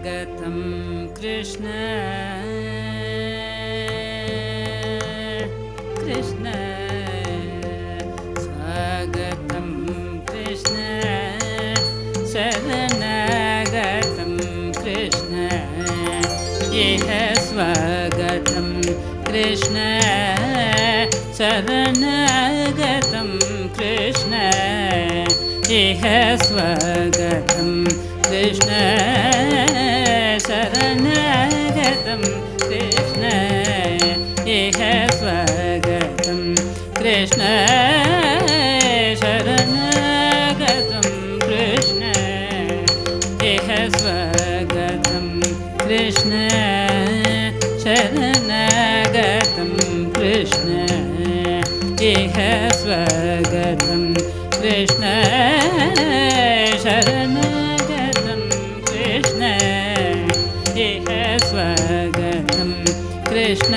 स्वागतं कृष्ण कृष्ण स्वागतं कृष्ण शरणागतं कृष्ण इह स्वागतं कृष्ण शरणागतं कृष्ण इह स्वागतं कृष्ण शरणागतं कृष्ण इह स्वागतं कृष्ण शरणागतं कृष्ण इह स्वागतं कृष्ण शरणागतं कृष्ण इह स्वागतं कृष्ण शरणागतं कृष्ण इह स्वागतं कृष्ण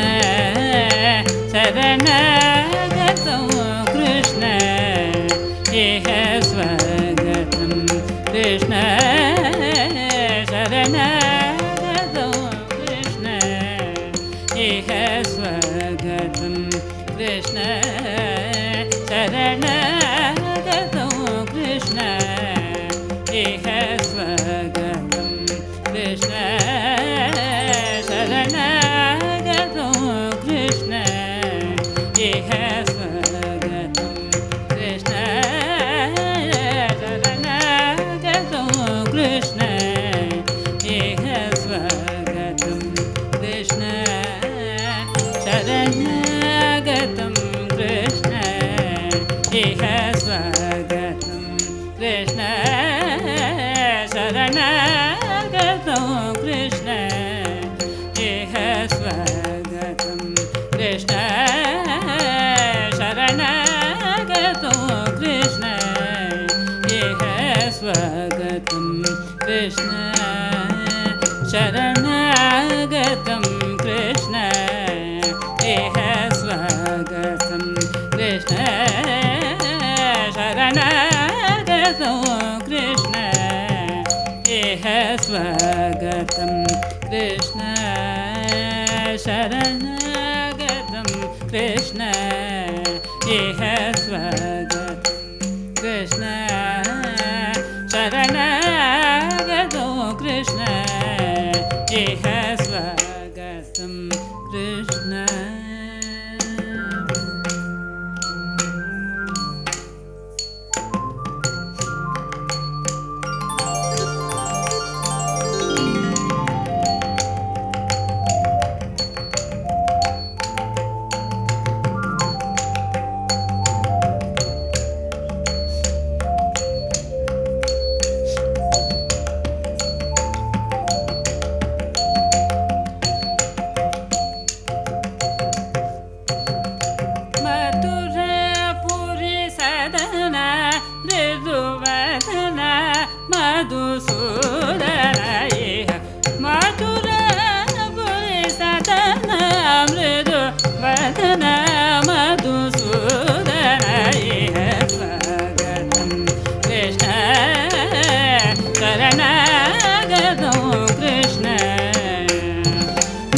शरणागतं कृष्ण इह स्वागतं कृष्ण शरणागतं कृष्ण इह स्वागतं कृष्ण शरणागतं कृष्ण इह स्वागतं कृष्ण शरणागतं कृष्ण इह स्वागतं कृष्ण शरणागतं कृष्ण इह स्वागतं कृष्ण शरणागतं कृष्ण इह स्वागतं कृष्ण शरणागतं कृष्ण इह स्वागतं कृष्ण शरणागतं कृष्ण इह स्वागतं कृष्ण शरणागतं कृष्ण इह स्वागतं कृष्ण शरणागतं कृष्ण इह स्वागतं कृष्ण शरणागतं कृष्ण इह स्वागतं कृष्ण शरणागतं कृष्ण इह स्वागतं कृष्ण मधुसूदन इह मथुरापुरी सदन मृदुवदन मधुसूदन इह स्वागतं कृष्ण शरणागतं कृष्ण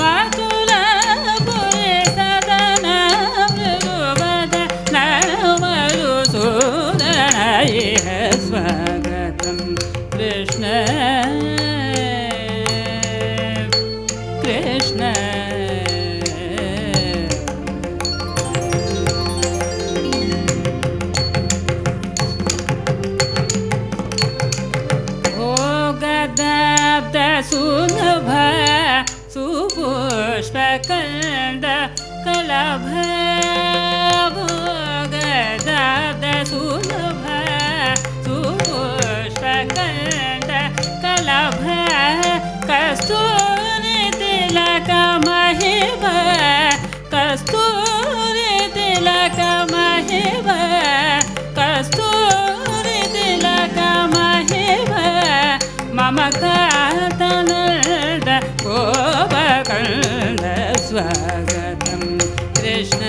मथुरापुरी सदन मृदुवदन मधुसूदन इह स्वागतं कृष्ण कृष्ण ओ गदाब्द सुलभ सुपुष्पकन्द कलभ गदाब्द सुलभ सुपुष्पकन्द कलभ कस्तूरी तिलक महिब कस्तूरी तिलक महिब कस्तूरी तिलक महिब मम कातनद गोपकन्द स्वागतं कृष्ण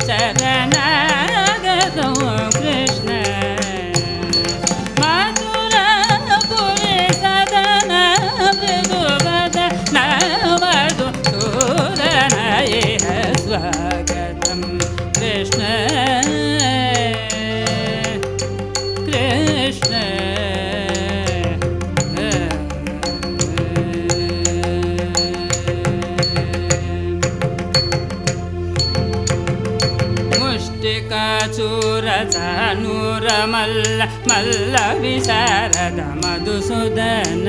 शरणागतं कृष्ण मथुरापुरी सदन ನೂರ ಮಲ್ಲ ಮಲ್ಲ ವಿಶಾರದ ಮಧುಸೂದನ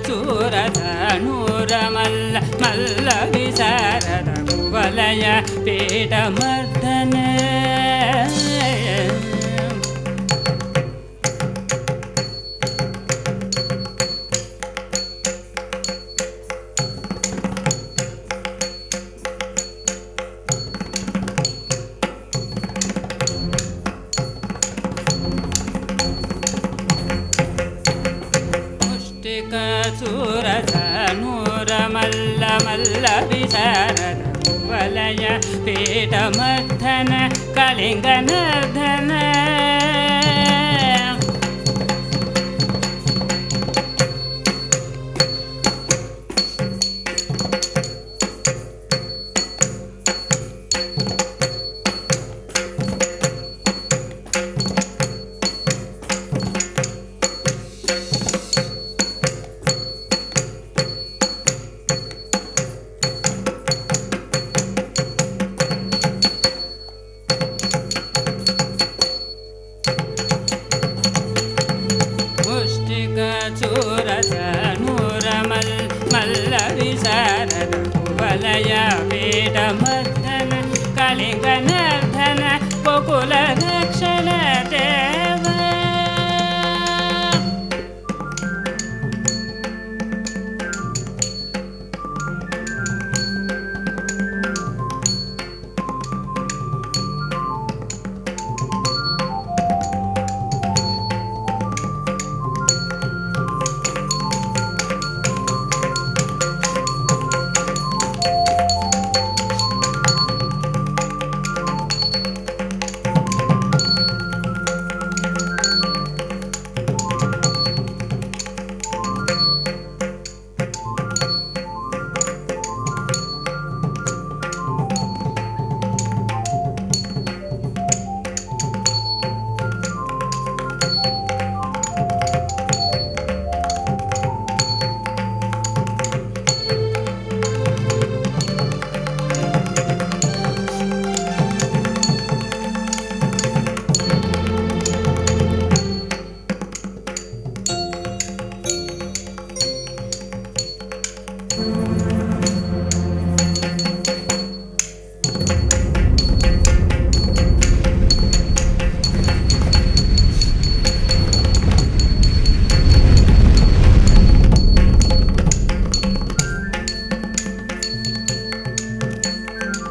ಚೂರದ ನೂರ ಮಲ್ಲ ಮಲ್ಲ ವಿಶಾರದ ಕುವಲಯ ಪೀಠ ಮರ್ದನ ಚೂರದ ನೂರ ಮಲ್ಲ ಮಲ್ಲ ವಿಶಾರದ ಕುವಲಯ ಪೀಠ ಮರ್ಧನ ಕಳಿಂಗನರ್ಧನ ಚೂರದ ನೂರ ಮಲ್ಲ ವಿಶಾರದ ಕುವಲಯ ಪೀಠ ಮರ್ಧನ ಕಳಿಂಗನರ್ಧನ ಗೋಕುಲ ರಕ್ಷಣ ದೇವ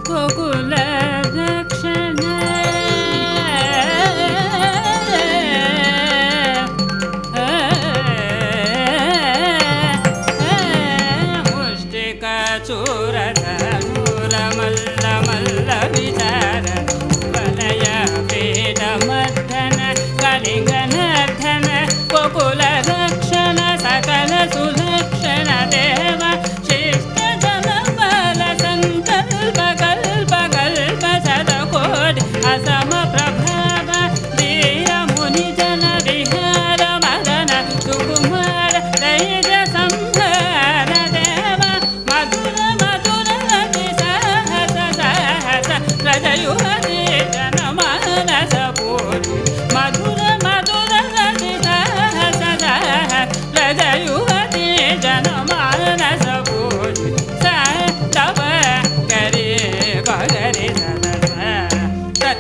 ಗೋಕುಲ ರಕ್ಷಣ ಮುಷ್ಟಿಕ ಚೂರದ ನೂರ ಮಲ್ಲ ಮಲ್ಲ ವಿಚಾರ ವಲಯ ಪೀಠ ಮರ್ಧನ ಕಳಿಂಗನರ್ಧನ ಗೋಕುಲ ರಕ್ಷಣ ಸಕಲ ಸುಲಕ್ಷಣ ದೇವ ಶಿಷ್ಟ ಜನ ಬಲ ಸಂಕಲ್ಪ असम प्रभाव वीर मुनि जन विहार मदन सुकुमार दैज संहार देव मधुर मधुर सहस सहस हृदयुवती जन मानस पूरी मधुर मधुर सहस सहस हृदयुवती जन मानस पूरी सा तव करे बगरे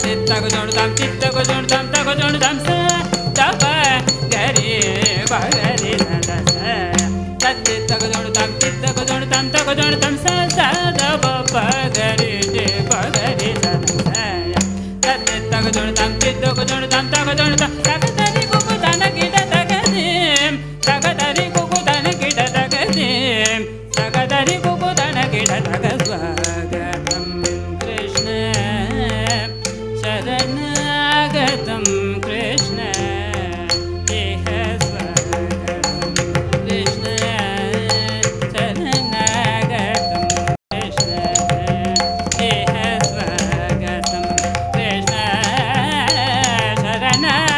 चित्तको जोड़दाम चित्तको जोड़दाम तको जोड़दाम सा तप गरे बगरे सा चित्तको जोड़दाम तको जोड़दाम सा सा तप गरे बगरे सा चित्तको जोड़दाम तको जोड़दाम तकदरी कुकुदान गिड तकदीम तकदरी कुकुदान गिड तकदीम तकदरी कुकुदान गिड तक स्वागतम कृष्ण शरणागतं कृष्ण इह स्वागतं कृष्ण शरणागतं कृष्ण इह स्वागतं कृष्ण na